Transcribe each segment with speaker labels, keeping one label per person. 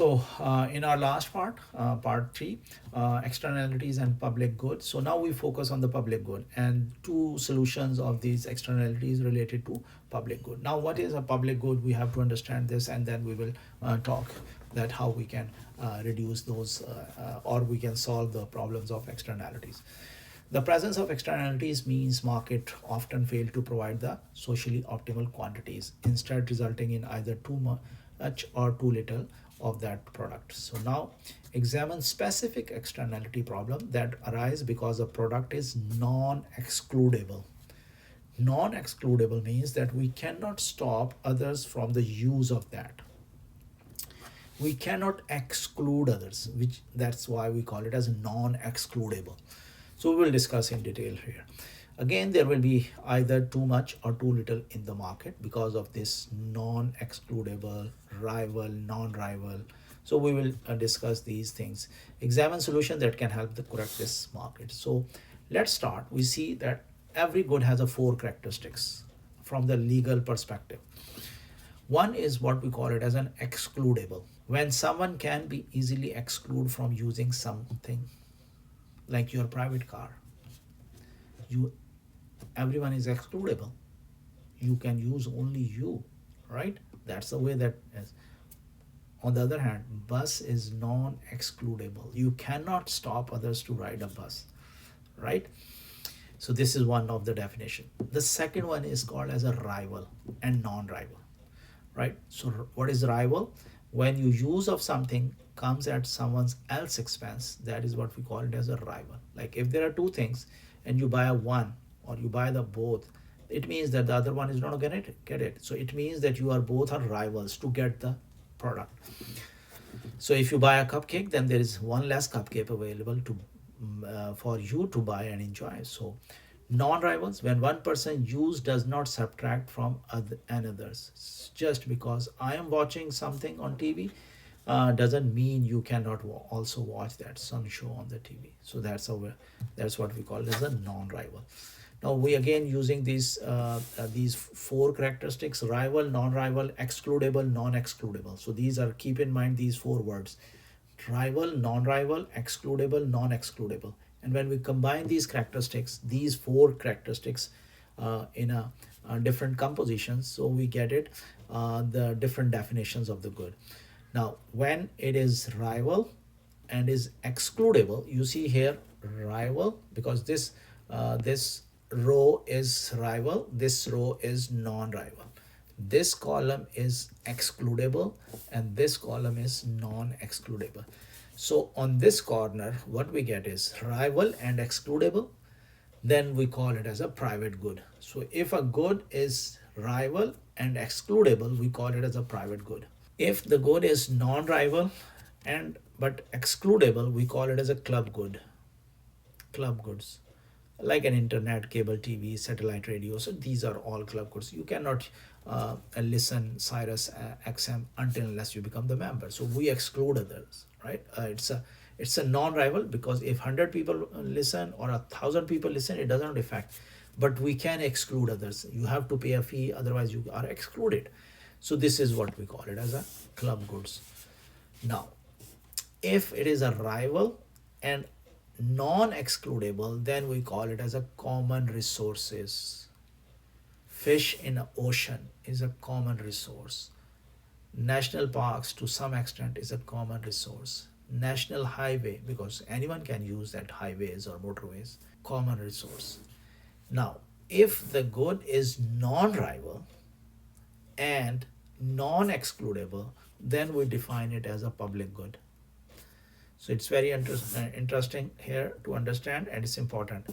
Speaker 1: In our last part, part three, externalities and public good. So now we focus on the public good and two solutions of these externalities related to public good. Now, what is a public good? We have to understand this, and then we will talk that how we can reduce those or we can solve the problems of externalities. The presence of externalities means market often fail to provide the socially optimal quantities, instead resulting in either too much or too little of that product. So now examine specific externality problem that arise because a product is non-excludable. Non-excludable means that we cannot stop others from the use of that. We cannot exclude others, which that's why we call it as non-excludable. So we will discuss in detail here. Again, there will be either too much or too little in the market because of this non-excludable, rival, non-rival. So we will discuss these things. Examine solution that can help to correct this market. So let's start. We see that every good has a four characteristics from the legal perspective. One is what we call it as an excludable. When someone can be easily excluded from using something, like your private car, you everyone is excludable. You can use only you, right? That's the way that is. On the other hand, bus is non-excludable. You cannot stop others to ride a bus, right? So this is one of the definition. The second one is called as a rival and non-rival, right? So what is rival? When you use of something comes at someone else's expense, that is what we call it as a rival. Like if there are two things and you buy a one or you buy the both, it means that the other one is not gonna get it. So it means that you are both are rivals to get the product. So if you buy a cupcake, then there is one less cupcake available to for you to buy and enjoy. So non-rivals, when one person use does not subtract from another's. Just because I am watching something on TV doesn't mean you cannot also watch that some show on the TV. So that's what we call as a non-rival. Now we again using these four characteristics: rival, non-rival, excludable, non-excludable. So these are, keep in mind these four words: rival, non-rival, excludable, non-excludable. And when we combine these characteristics, these four characteristics in a different compositions, so we get it the different definitions of the good. Now when it is rival and is excludable, you see here rival, because this row is rival, this row is non-rival, this column is excludable, and this column is non-excludable. So on this corner what we get is rival and excludable, then we call it as a private good. So if a good is rival and excludable, we call it as a private good. If the good is non-rival and but excludable, we call it as a club good. Club goods, like an internet, cable TV, satellite radio. So these are all club goods. You cannot listen Sirius XM until unless you become the member. So we exclude others, right? It's a non-rival, because if 100 people listen or 1,000 people listen, it doesn't affect. But we can exclude others. You have to pay a fee, otherwise you are excluded. So this is what we call it as a club goods. Now, if it is a rival and non-excludable, then we call it as a common resources. Fish in an ocean is a common resource. National parks to some extent is a common resource. National highway, because anyone can use that highways or motorways, common resource. Now if the good is non-rival and non-excludable, then we define it as a public good. So it's very interesting here to understand, and it's important.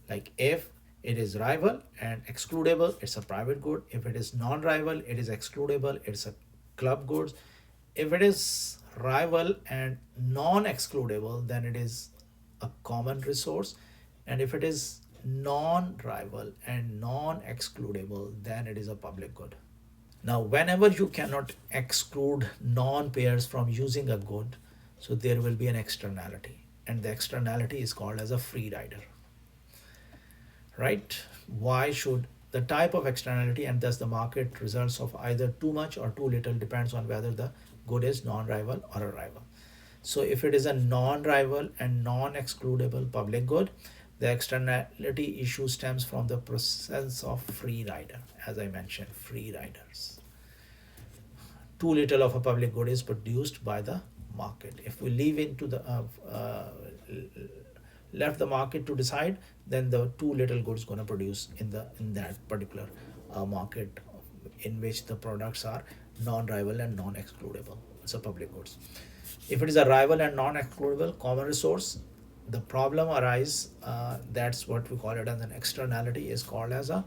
Speaker 1: Like if it is rival and excludable, it's a private good. If it is non-rival, it is excludable, it's a club goods. If it is rival and non-excludable, then it is a common resource. And if it is non-rival and non-excludable, then it is a public good. Now, whenever you cannot exclude non-pairs from using a good, so there will be an externality, and the externality is called as a free rider, right? Why should the type of externality and thus the market results of either too much or too little depends on whether the good is non-rival or a rival. So if it is a non-rival and non-excludable public good, the externality issue stems from the presence of free rider. As I mentioned, free riders. Too little of a public good is produced by the market. If we leave into the left the market to decide, then the too little goods going to produce in that particular market in which the products are non-rival and non-excludable. It's a public goods. If it is a rival and non-excludable common resource, the problem arises. That's what we call it as an externality, is called as a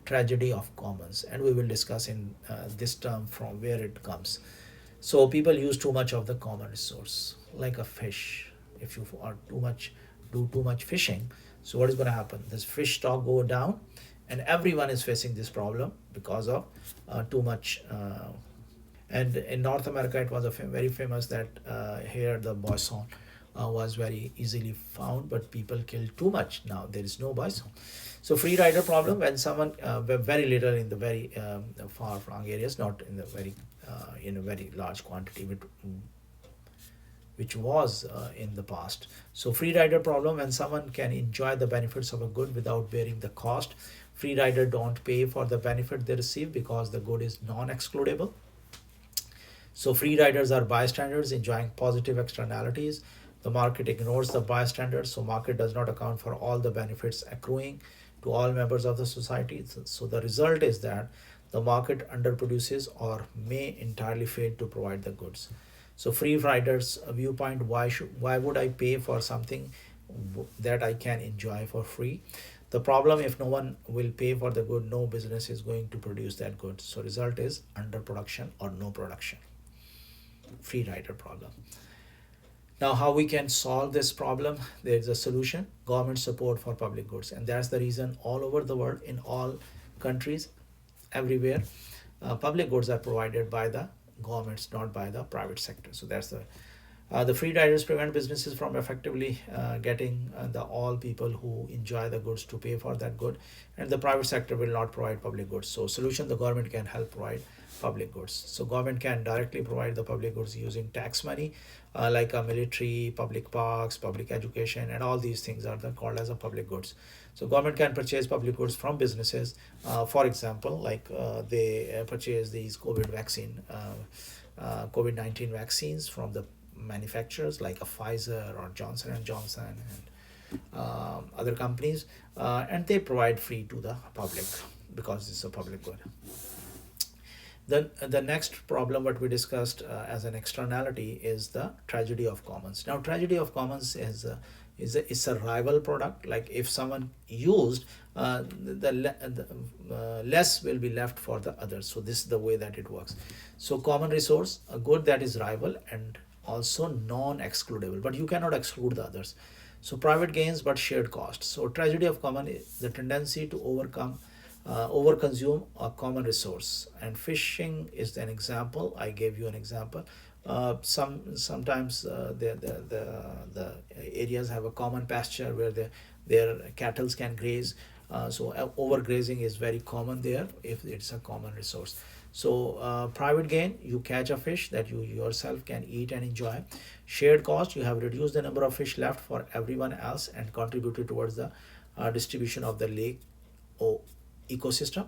Speaker 1: tragedy of commons, and we will discuss in this term from where it comes. So people use too much of the common resource, like a fish. If you are do too much fishing, so what is going to happen? This fish stock go down, and everyone is facing this problem because of too much. And in North America, it was very famous that here the bison was very easily found, but people killed too much. Now there is no bison. So free rider problem, when someone very little in the very far flung areas, not in the very in a very large quantity, which was in the past. So free rider problem, when someone can enjoy the benefits of a good without bearing the cost. Free rider don't pay for the benefit they receive because the good is non-excludable. So free riders are bystanders enjoying positive externalities. The market ignores the bystanders, so market does not account for all the benefits accruing to all members of the society. So the result is that the market underproduces or may entirely fail to provide the goods. So free riders viewpoint, why would I pay for something that I can enjoy for free? The problem, if no one will pay for the good, no business is going to produce that good. So result is underproduction or no production. Free rider problem. Now, how we can solve this problem? There is a solution: government support for public goods, and that's the reason all over the world, in all countries, everywhere, public goods are provided by the governments, not by the private sector. So that's the free riders prevent businesses from effectively getting the all people who enjoy the goods to pay for that good, and the private sector will not provide public goods. So solution: the government can help provide public goods. So government can directly provide the public goods using tax money, like a military, public parks, public education, and all these things are called as a public goods. So government can purchase public goods from businesses. For example, like they purchase these COVID-19 vaccines from the manufacturers like a Pfizer or Johnson and Johnson and other companies, and they provide free to the public because it's a public good. Then the next problem what we discussed as an externality is the tragedy of commons. Now tragedy of commons is a rival product. Like if someone used, less will be left for the others. So this is the way that it works. So common resource, a good that is rival and also non-excludable, but you cannot exclude the others. So private gains but shared costs. So tragedy of common is the tendency to overconsume a common resource, and fishing is an example. I gave you an example. Sometimes the areas have a common pasture where their cattle can graze. So overgrazing is very common there if it's a common resource. So private gain, you catch a fish that you yourself can eat and enjoy. Shared cost, you have reduced the number of fish left for everyone else and contributed towards the distribution of the lake or ecosystem.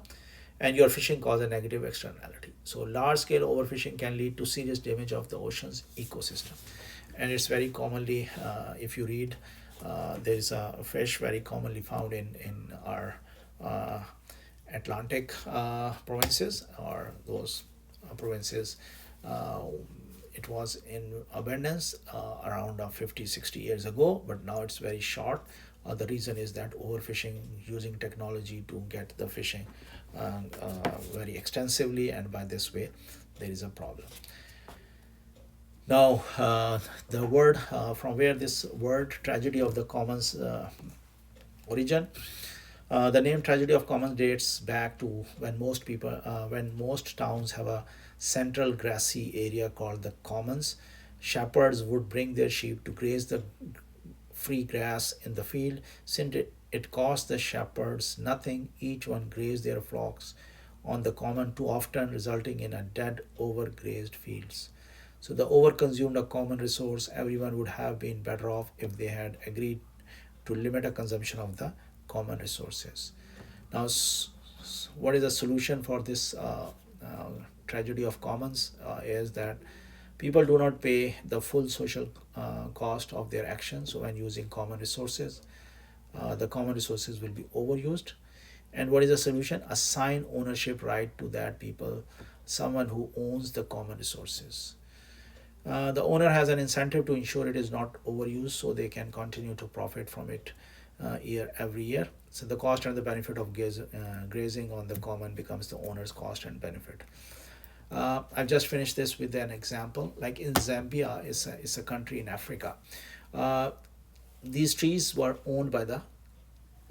Speaker 1: And your fishing causes a negative externality. So large scale overfishing can lead to serious damage of the ocean's ecosystem. And it's very commonly, if you read, there is a fish very commonly found in our Atlantic provinces, or those provinces. It was in abundance around 50-60 years ago, but now it's very short. The reason is that overfishing, using technology to get the fishing very extensively, and by this way there is a problem. Now the word from where this word tragedy of the commons origin. The name tragedy of commons dates back to when most towns have a central grassy area called the commons. Shepherds would bring their sheep to graze the free grass in the field. Since it cost the shepherds nothing, each one grazed their flocks on the common too often, resulting in a dead, overgrazed fields. So the overconsumed a common resource. Everyone would have been better off if they had agreed to limit a consumption of the common resources. Now, what is the solution for this tragedy of commons? Is that people do not pay the full social cost of their actions. So when using common resources, the common resources will be overused. And what is the solution? Assign ownership right to that people, someone who owns the common resources. The owner has an incentive to ensure it is not overused so they can continue to profit from it every year. So the cost and the benefit of grazing on the common becomes the owner's cost and benefit. I've just finished this with an example. Like in Zambia, it's a country in Africa. Uh, these trees were owned by the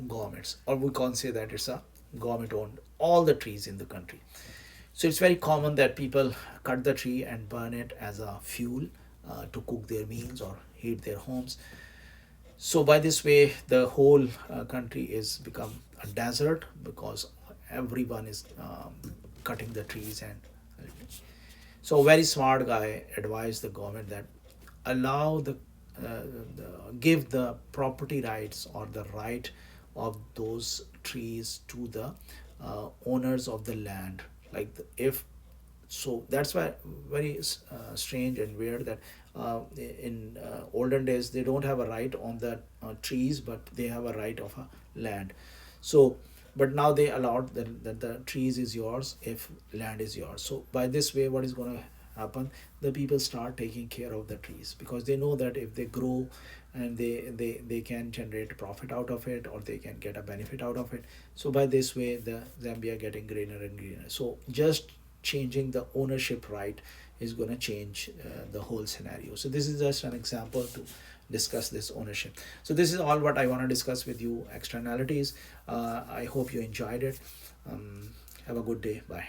Speaker 1: governments, or we can't say that it's a government owned all the trees in the country. So it's very common that people cut the tree and burn it as a fuel to cook their meals or heat their homes. So by this way, the whole country is become a desert because everyone is cutting the trees. And so a very smart guy advised the government that allow give the property rights or the right of those trees to the owners of the land. Like if so, that's why very strange and weird that in olden days they don't have a right on the trees, but they have a right of a land. So but now they allowed that the trees is yours if land is yours. So by this way, what is going to happen? The people start taking care of the trees because they know that if they grow and they can generate profit out of it, or they can get a benefit out of it. So by this way, the Zambia getting greener and greener. So just changing the ownership right is going to change the whole scenario. So this is just an example to discuss this ownership. So this is all what I want to discuss with you, externalities. I hope you enjoyed it. Have a good day. Bye.